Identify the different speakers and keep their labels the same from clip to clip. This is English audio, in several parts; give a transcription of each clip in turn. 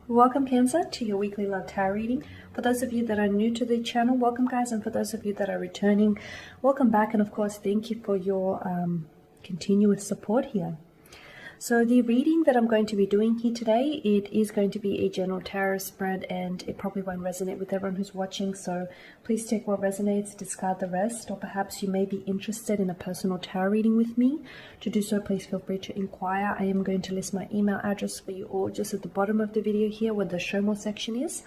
Speaker 1: Welcome Cancer to your weekly love tarot reading. For those of you that are new to the channel, welcome guys, and for those of you that are returning, welcome back, and of course thank you for your continuous support here. So the reading that I'm going to be doing here today, it is going to be a general tarot spread, and it probably won't resonate with everyone who's watching, so please take what resonates, discard the rest, or perhaps you may be interested in a personal tarot reading with me. To do so, please feel free to inquire. I am going to list my email address for you all just at the bottom of the video here where the show more section is,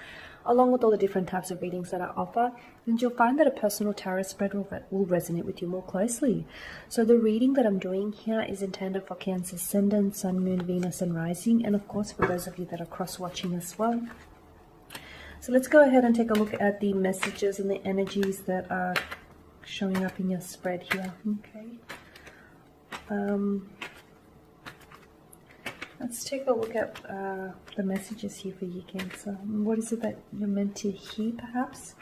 Speaker 1: along with all the different types of readings that I offer, and you'll find that a personal tarot spread will resonate with you more closely. So the reading that I'm doing here is intended for Cancer Ascendant, Sun, Moon, Venus, and Rising, and of course for those of you that are cross-watching as well. So let's go ahead and take a look at the messages and the energies that are showing up in your spread here. Okay. Let's take a look at the messages here for you, Cancer. What is it that you're meant to hear, perhaps,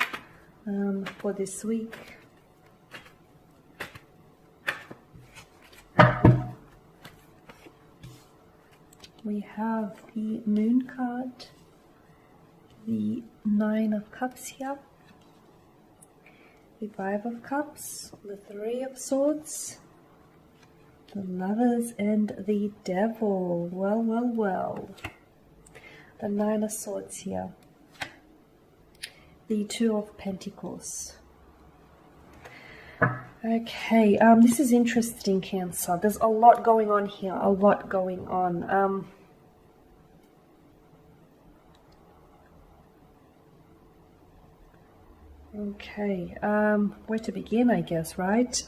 Speaker 1: for this week? We have the Moon card, the Nine of Cups here, the Five of Cups, the Three of Swords, the Lovers, and the Devil. Well. The Nine of Swords here. The Two of Pentacles. Okay, this is interesting, Cancer. There's a lot going on here. A lot going on. Okay, where to begin, I guess, right?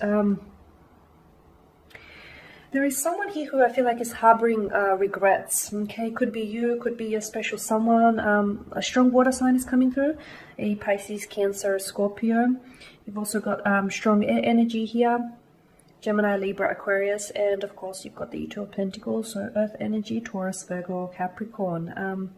Speaker 1: There is someone here who I feel like is harboring regrets. Okay, could be you, could be a special someone. A strong water sign is coming through. A Pisces, Cancer, Scorpio. You've also got strong air energy here. Gemini, Libra, Aquarius. And of course you've got the Two of Pentacles. So Earth energy, Taurus, Virgo, Capricorn.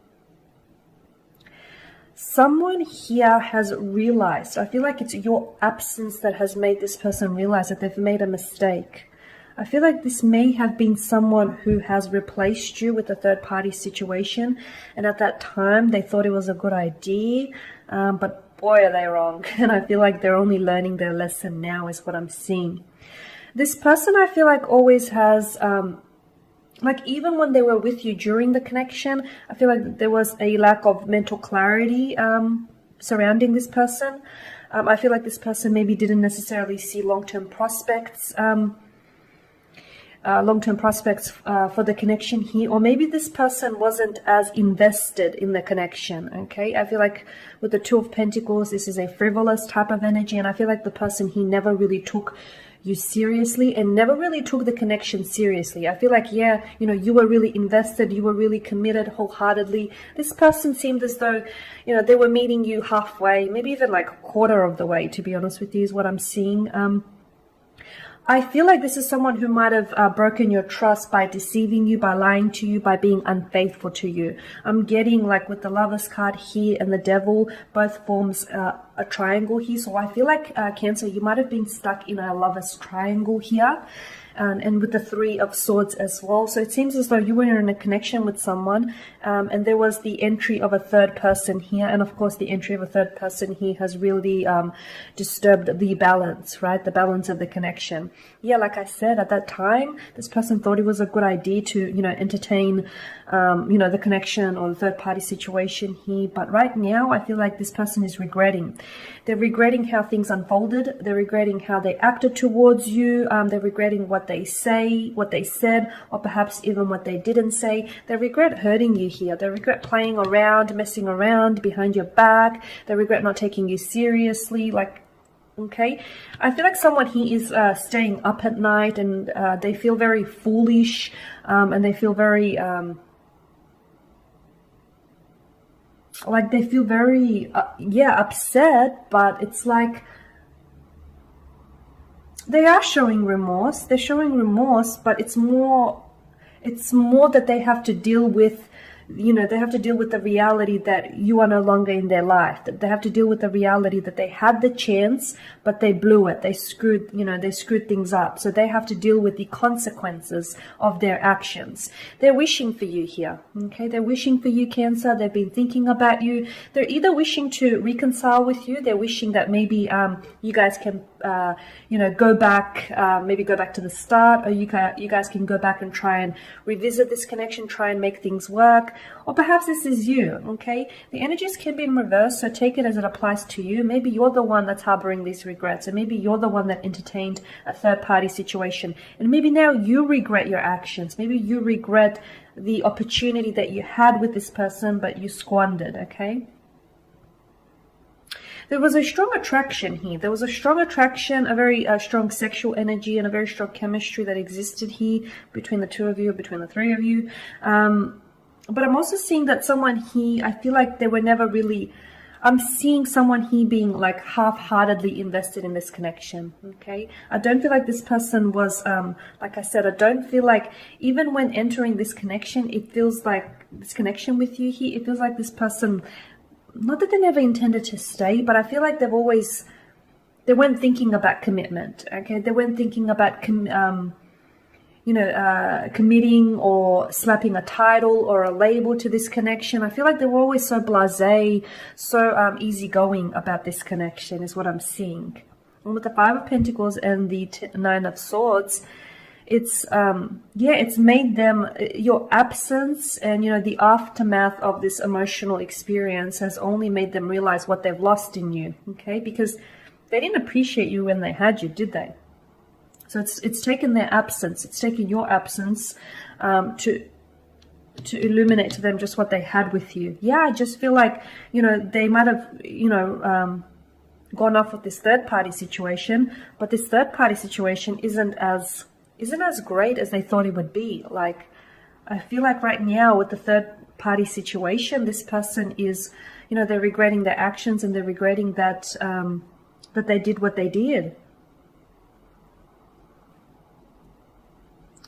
Speaker 1: Someone here has realized, I feel like it's your absence that has made this person realize that they've made a mistake. I feel like this may have been someone who has replaced you with a third-party situation, and at that time they thought it was a good idea, but boy are they wrong. And I feel like they're only learning their lesson now is what I'm seeing. This person I feel like always has, like even when they were with you during the connection, I feel like there was a lack of mental clarity surrounding this person. I feel like this person maybe didn't necessarily see long-term prospects, for the connection here, or maybe this person wasn't as invested in the connection. Okay, I feel like with the Two of Pentacles, this is a frivolous type of energy, and I feel like the person, he never really took you seriously and never really took the connection seriously. I feel like, yeah, you know, you were really invested, you were really committed wholeheartedly. This person seemed as though, you know, they were meeting you halfway, maybe even like a quarter of the way, to be honest with you, is what I'm seeing. I feel like this is someone who might have broken your trust by deceiving you, by lying to you, by being unfaithful to you. I'm getting, like with the Lovers card here and the Devil, both forms a triangle here. So I feel like, Cancer, you might have been stuck in a Lovers triangle here. And with the Three of Swords as well. So it seems as though you were in a connection with someone, and there was the entry of a third person here. And of course, the entry of a third person here has really disturbed the balance, right? The balance of the connection. Yeah, like I said, at that time, this person thought it was a good idea to, you know, entertain, you know, the connection or the third party situation here. But right now, I feel like this person is regretting. They're regretting how things unfolded. They're regretting how they acted towards you. They're regretting what they say, what they said, or perhaps even what they didn't say. They regret hurting you here. They regret playing around, messing around behind your back. They regret not taking you seriously. Like, okay, I feel like someone here is staying up at night, and they feel very foolish, and they feel very like they feel very yeah, upset, but it's like they are showing remorse. They're showing remorse, but it's more that they have to deal with, you know, they have to deal with the reality that you are no longer in their life. That they have to deal with the reality that they had the chance, but they blew it. They screwed, you know, they screwed things up. So they have to deal with the consequences of their actions. They're wishing for you here. Okay, they're wishing for you, Cancer. They've been thinking about you. They're either wishing to reconcile with you. They're wishing that maybe you guys can, you know, go back, maybe go back to the start, or you guys can go back and try and revisit this connection, try and make things work. Or perhaps this is you, okay? The energies can be in reverse, so take it as it applies to you. Maybe you're the one that's harboring these regrets, and maybe you're the one that entertained a third-party situation, and maybe now you regret your actions. Maybe you regret the opportunity that you had with this person, but you squandered, okay? There was a strong attraction here. There was a strong attraction, a very strong sexual energy, and a very strong chemistry that existed here between the two of you, between the three of you. But I'm also seeing that someone here, I feel like they were never really, I'm seeing someone here being like half-heartedly invested in this connection, okay? I don't feel like this person was, like I said, I don't feel like even when entering this connection, it feels like this connection with you here, it feels like this person, not that they never intended to stay, but I feel like they've always, they weren't thinking about commitment, okay? They weren't thinking about, you know, committing or slapping a title or a label to this connection. I feel like they were always so blasé, so easygoing about this connection is what I'm seeing. And with the Five of Pentacles and the Nine of Swords, it's yeah, it's made them, your absence and, you know, the aftermath of this emotional experience has only made them realize what they've lost in you, okay? Because they didn't appreciate you when they had you, did they? So it's taken their absence, it's taken your absence to illuminate to them just what they had with you. Yeah, I just feel like, you know, they might have, you know, gone off with this third-party situation, but this third-party situation isn't as great as they thought it would be. Like, I feel like right now with the third-party situation, this person is, you know, they're regretting their actions and they're regretting that that they did what they did.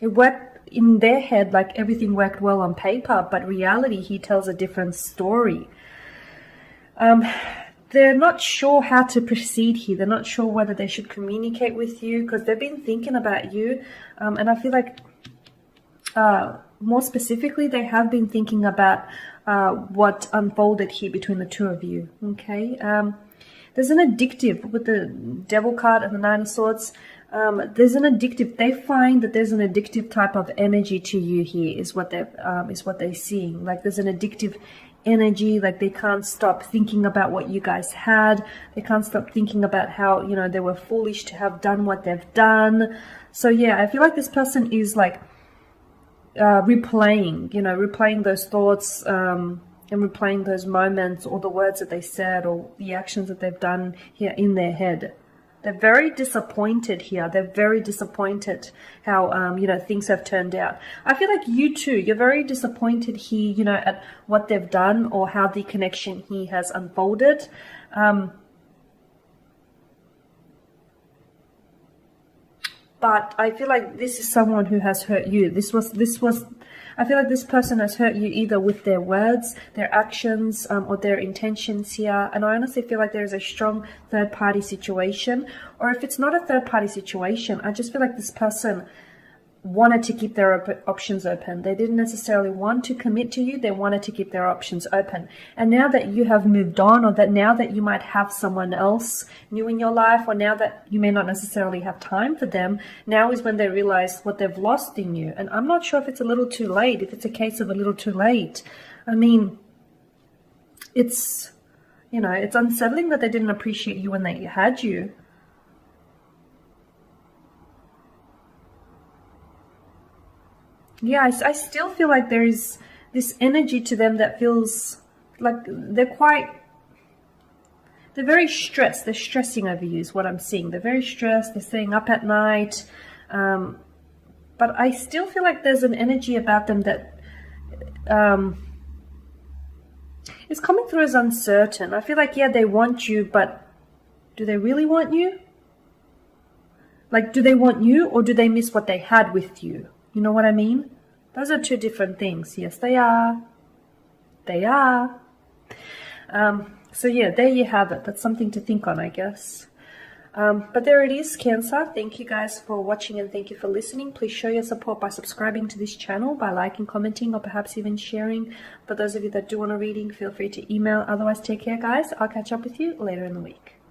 Speaker 1: It worked in their head like everything worked well on paper, but reality, he tells a different story. They're not sure how to proceed here. They're not sure whether they should communicate with you because they've been thinking about you. And I feel like more specifically, they have been thinking about what unfolded here between the two of you. Okay. There's an addictive with the Devil card and the Nine of Swords. There's an addictive. They find that there's an addictive type of energy to you here. Is what they're seeing. Like there's an addictive energy. Like they can't stop thinking about what you guys had. They can't stop thinking about how, you know, they were foolish to have done what they've done. So yeah, I feel like this person is like replaying those thoughts and replaying those moments or the words that they said or the actions that they've done here in their head. They're very disappointed here. They're very disappointed how, you know, things have turned out. I feel like you too, you're very disappointed here, you know, at what they've done or how the connection here has unfolded. But I feel like this is someone who has hurt you. I feel like this person has hurt you either with their words, their actions, or their intentions here. And I honestly feel like there is a strong third-party situation. Or if it's not a third-party situation, I just feel like this person wanted to keep their options open. They didn't necessarily want to commit to you. They wanted to keep their options open. And now that you have moved on, or that now that you might have someone else new in your life, or now that you may not necessarily have time for them, now is when they realize what they've lost in you. And I'm not sure if it's a little too late, if it's a case of a little too late. I mean, it's, you know, it's unsettling that they didn't appreciate you when they had you. Yeah, I still feel like there is this energy to them that feels like they're very stressed. They're stressing over you is what I'm seeing. They're very stressed. They're staying up at night. But I still feel like there's an energy about them that is coming through as uncertain. I feel like, yeah, they want you, but do they really want you? Like, do they want you or do they miss what they had with you? You know what I mean? Those are two different things. Yes, they are. they are. So yeah, there you have it. That's something to think on, I guess. But there it is, Cancer. Thank you guys for watching and thank you for listening. Please show your support by subscribing to this channel, by liking, commenting, or perhaps even sharing. For those of you that do want a reading, feel free to email. Otherwise, take care, guys. I'll catch up with you later in the week.